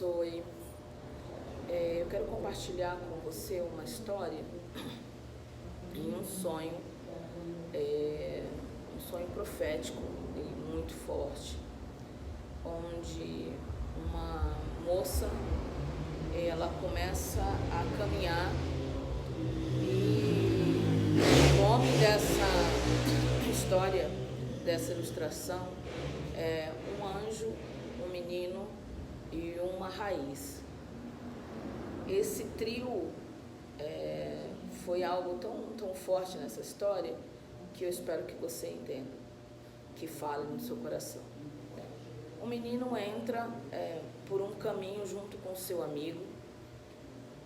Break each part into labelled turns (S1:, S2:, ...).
S1: abençoe. Eu quero compartilhar com você uma história e um sonho profético e muito forte, onde uma moça, ela começa a caminhar e o nome dessa história, dessa ilustração, é um anjo, um menino e uma raiz. Esse trio foi algo tão forte nessa história que eu espero que você entenda, que fale no seu coração. O menino entra por um caminho junto com seu amigo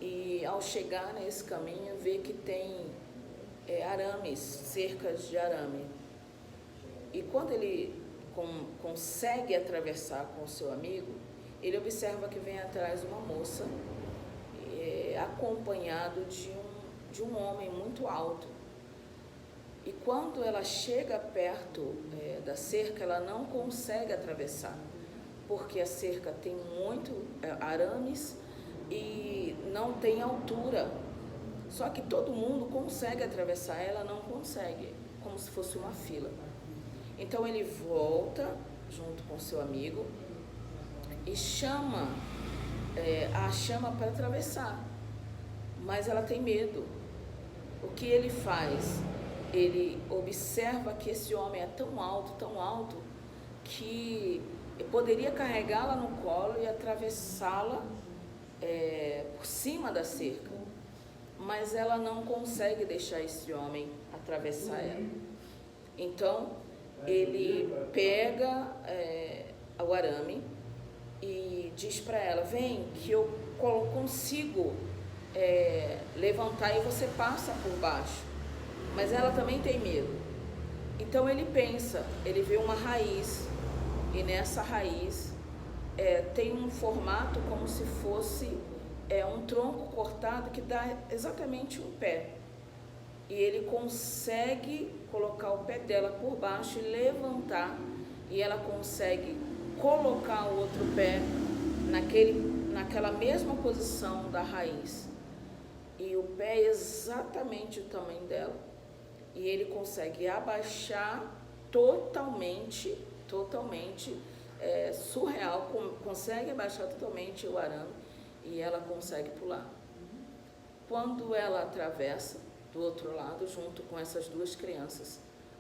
S1: e ao chegar nesse caminho vê que tem arames, cercas de arame. E quando ele consegue atravessar com o seu amigo, ele observa que vem atrás uma moça acompanhado de um homem muito alto. E quando ela chega perto da cerca, ela não consegue atravessar, porque a cerca tem muito arames e não tem altura. Só que todo mundo consegue atravessar, ela não consegue, como se fosse uma fila. Então ele volta junto com seu amigo e a chama para atravessar, mas ela tem medo. O que ele faz? Ele observa que esse homem é tão alto, que poderia carregá-la no colo e atravessá-la por cima da cerca, mas ela não consegue deixar esse homem atravessar ela. Então ele pega o arame e diz para ela: vem que eu consigo levantar e você passa por baixo. Mas ela também tem medo. Então ele pensa, ele vê uma raiz, e nessa raiz tem um formato como se fosse um tronco cortado que dá exatamente um pé. E ele consegue colocar o pé dela por baixo e levantar, e ela consegue colocar o outro pé naquela mesma posição da raiz. E o pé é exatamente o tamanho dela. E ele consegue abaixar totalmente, surreal, consegue abaixar totalmente o arame e ela consegue pular. Quando ela atravessa do outro lado, junto com essas duas crianças,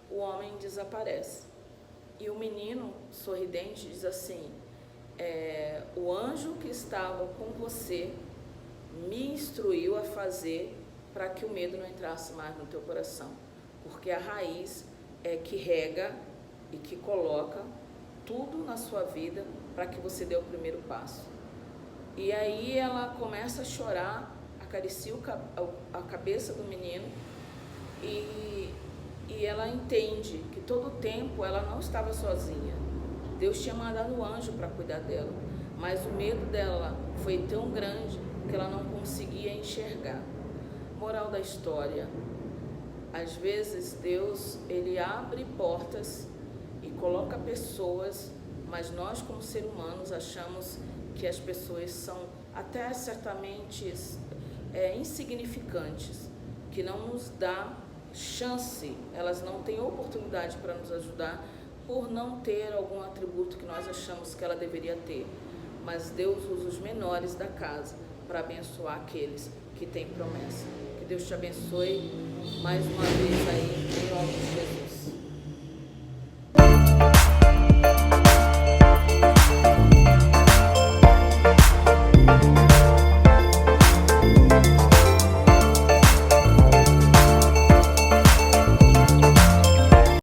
S1: o homem desaparece. E o menino, sorridente, diz assim: o anjo que estava com você me instruiu a fazer para que o medo não entrasse mais no teu coração. Porque a raiz é que rega e que coloca tudo na sua vida para que você dê o primeiro passo. E aí ela começa a chorar, acaricia a cabeça do menino e ela entende que todo o tempo ela não estava sozinha. Deus tinha mandado um anjo para cuidar dela, mas o medo dela foi tão grande que ela não conseguia enxergar. Moral da história: às vezes Deus, ele abre portas e coloca pessoas, mas nós como seres humanos achamos que as pessoas são até certamente insignificantes, que não nos dá chance, elas não têm oportunidade para nos ajudar por não ter algum atributo que nós achamos que ela deveria ter. Mas Deus usa os menores da casa para abençoar aqueles que têm promessa. Que Deus te abençoe mais uma vez aí.